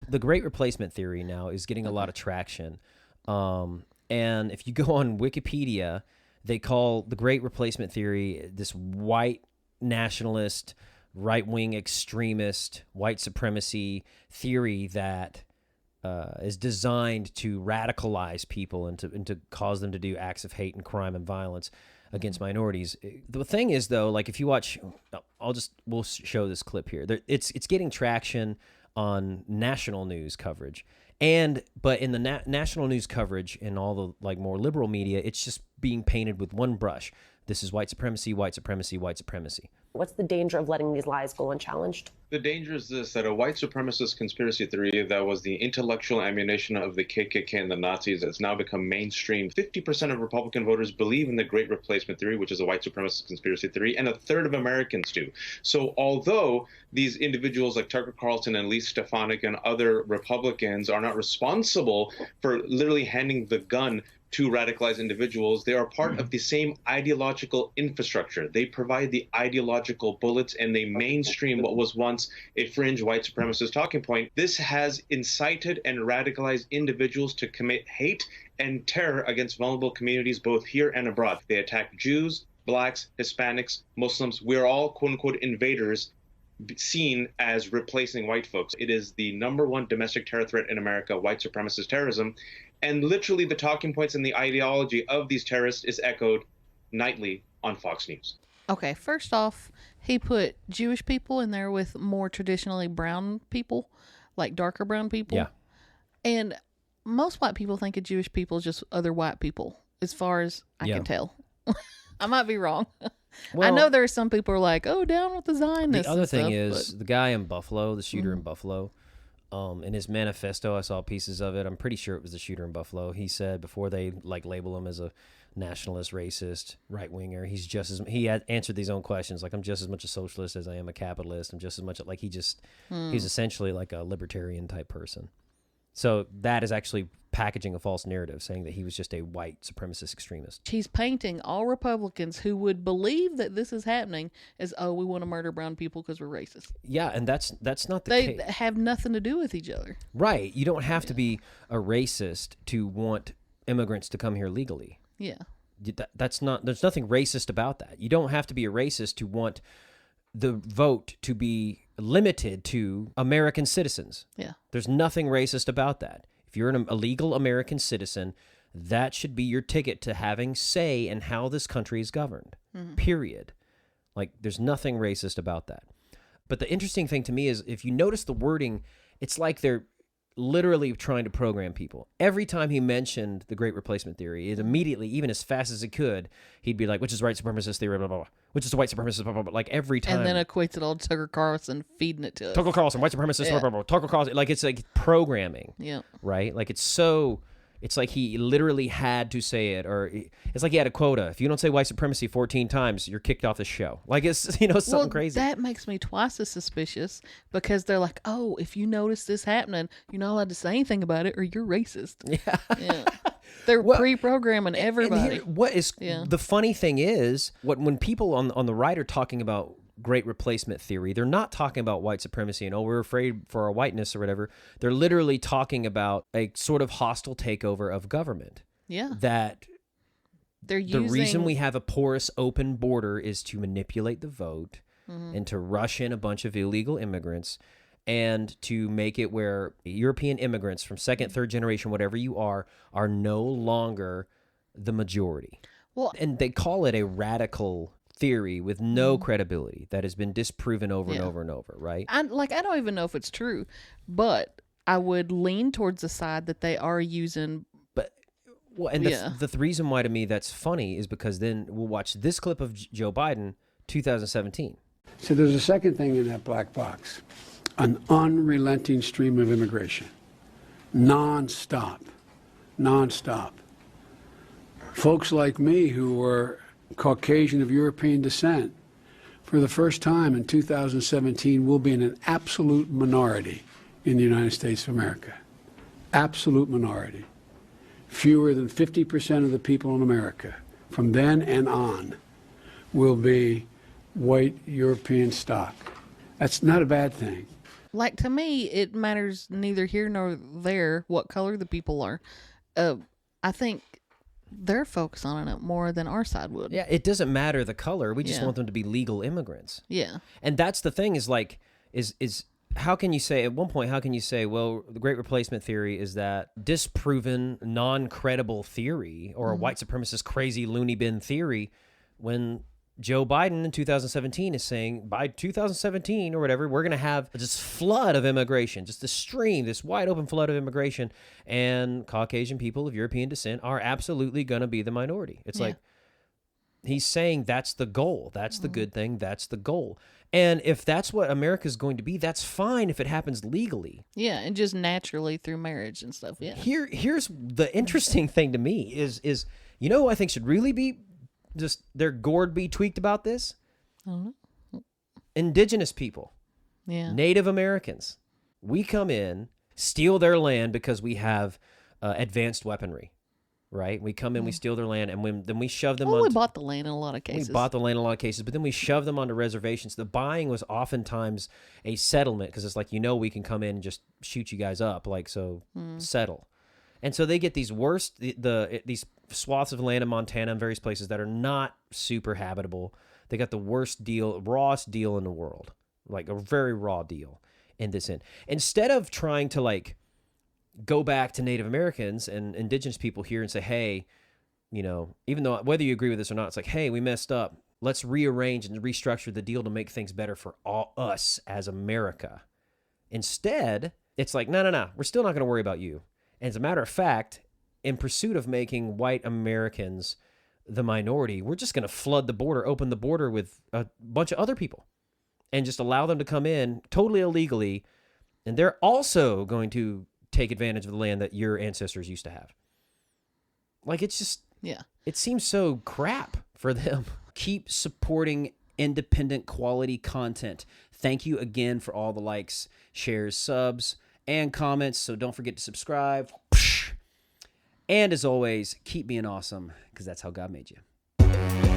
The Great Replacement Theory now is getting a lot of traction. And if you go on Wikipedia, they call the Great Replacement Theory this white nationalist, right-wing extremist, white supremacy theory that is designed to radicalize people and to cause them to do acts of hate and crime and violence against minorities. The thing is, though, like if you watch, we'll show this clip here. It's getting traction on national news coverage, but in the national news coverage and all the like more liberal media, it's just being painted with one brush. This is white supremacy, white supremacy, white supremacy. What's the danger of letting these lies go unchallenged? The danger is this, that a white supremacist conspiracy theory that was the intellectual ammunition of the KKK and the Nazis has now become mainstream. 50% of Republican voters believe in the Great Replacement Theory, which is a white supremacist conspiracy theory, and a third of Americans do. So although these individuals like Tucker Carlson and Lee Stefanik and other Republicans are not responsible for literally handing the gun to radicalized individuals, they are part of the same ideological infrastructure. They provide the ideological bullets and they mainstream what was once a fringe white supremacist talking point. This has incited and radicalized individuals to commit hate and terror against vulnerable communities both here and abroad. They attack Jews, blacks, Hispanics, Muslims. We're all quote unquote invaders seen as replacing white folks. It is the #1 domestic terror threat in America, white supremacist terrorism. And literally the talking points and the ideology of these terrorists is echoed nightly on Fox News. Okay, first off, he put Jewish people in there with more traditionally brown people, like darker brown people. Yeah. And most white people think of Jewish people as just other white people, as far as I can tell. I might be wrong. Well, I know there are some people who are like, oh, down with the Zionists. The other thing is, the guy in Buffalo, the shooter in Buffalo, in his manifesto, I saw pieces of it. I'm pretty sure it was the shooter in Buffalo. He said before they like label him as a nationalist, racist, right winger, he had answered these own questions. Like, I'm just as much a socialist as I am a capitalist. I'm just as much like he's essentially like a libertarian type person. So that is actually packaging a false narrative, saying that he was just a white supremacist extremist. He's painting all Republicans who would believe that this is happening as, oh, we want to murder brown people because we're racist. Yeah, and that's not the case. They have nothing to do with each other. Right. You don't have to be a racist to want immigrants to come here legally. Yeah. There's nothing racist about that. You don't have to be a racist to want the vote to be limited to American citizens. Yeah. There's nothing racist about that. If you're a legal American citizen, that should be your ticket to having say in how this country is governed. Period. Like, there's nothing racist about that. But the interesting thing to me is, if you notice the wording, it's like they're literally trying to program people. Every time he mentioned the Great Replacement Theory, it immediately, even as fast as it could, he'd be like, which is white supremacist theory, blah, blah, blah. Which is the white supremacist, blah, blah, blah. Like, every time. And then equates it all to Tucker Carlson feeding it to us. Tucker Carlson, white supremacist, blah, blah, blah. Tucker Carlson. Like, it's like programming. Yeah. Right? Like, it's like he literally had to say it, or it's like he had a quota. If you don't say white supremacy 14 times, you're kicked off the show. Like, it's, something crazy. That makes me twice as suspicious, because they're like, oh, if you notice this happening, you're not allowed to say anything about it or you're racist. Yeah. They're pre-programming everybody. The funny thing is, when people on the right are talking about Great Replacement Theory, they're not talking about white supremacy and, we're afraid for our whiteness or whatever. They're literally talking about a sort of hostile takeover of government. Yeah. That the reason we have a porous open border is to manipulate the vote and to rush in a bunch of illegal immigrants and to make it where European immigrants from second, third generation, whatever you are no longer the majority. Well, and they call it a radical theory with no credibility that has been disproven over and over and over, right? I don't even know if it's true, but I would lean towards the side that they are using. The reason why to me that's funny is because then we'll watch this clip of Joe Biden, 2017. So there's a second thing in that black box, an unrelenting stream of immigration, non-stop. Folks like me who were Caucasian of European descent, for the first time in 2017, will be in an absolute minority in the United States of America. Absolute minority. Fewer than 50% of the people in America, from then and on, will be white European stock. That's not a bad thing. Like, to me, it matters neither here nor there what color the people are. I think they're focused on it more than our side would. Yeah, it doesn't matter the color. We just want them to be legal immigrants. Yeah. And that's the thing is like, is how can you say, at one point, how can you say, well, the Great Replacement Theory is that disproven, non-credible theory or a white supremacist crazy loony bin theory when Joe Biden in 2017 is saying by 2017 or whatever, we're going to have this flood of immigration, just this stream, this wide open flood of immigration, and Caucasian people of European descent are absolutely going to be the minority. It's like he's saying that's the goal. That's the good thing. That's the goal. And if that's what America's going to be, that's fine if it happens legally. Yeah, and just naturally through marriage and stuff. Yeah. Here's the interesting thing to me is you know who I think should really be just their gourd be tweaked about this? Indigenous people. Yeah. Native Americans. We come in, steal their land because we have advanced weaponry, right? We come in, we steal their land, and then we shove them Well, on. we bought the land in a lot of cases. We bought the land in a lot of cases, but then we shove them onto reservations. The buying was oftentimes a settlement because it's like, we can come in and just shoot you guys up, like, so settle. And so they get these these swaths of land in Montana and various places that are not super habitable. They got the worst deal, rawest deal in the world, like a very raw deal in this end. Instead of trying to like go back to Native Americans and indigenous people here and say, hey, even though whether you agree with this or not, it's like, hey, we messed up. Let's rearrange and restructure the deal to make things better for all us as America. Instead, it's like, no, we're still not going to worry about you. And as a matter of fact, in pursuit of making white Americans the minority, we're just going to flood the border, open the border with a bunch of other people and just allow them to come in totally illegally. And they're also going to take advantage of the land that your ancestors used to have. Like, it's just, it seems so crap for them. Keep supporting independent quality content. Thank you again for all the likes, shares, subs, and comments. So don't forget to subscribe. And as always, keep being awesome, because that's how God made you.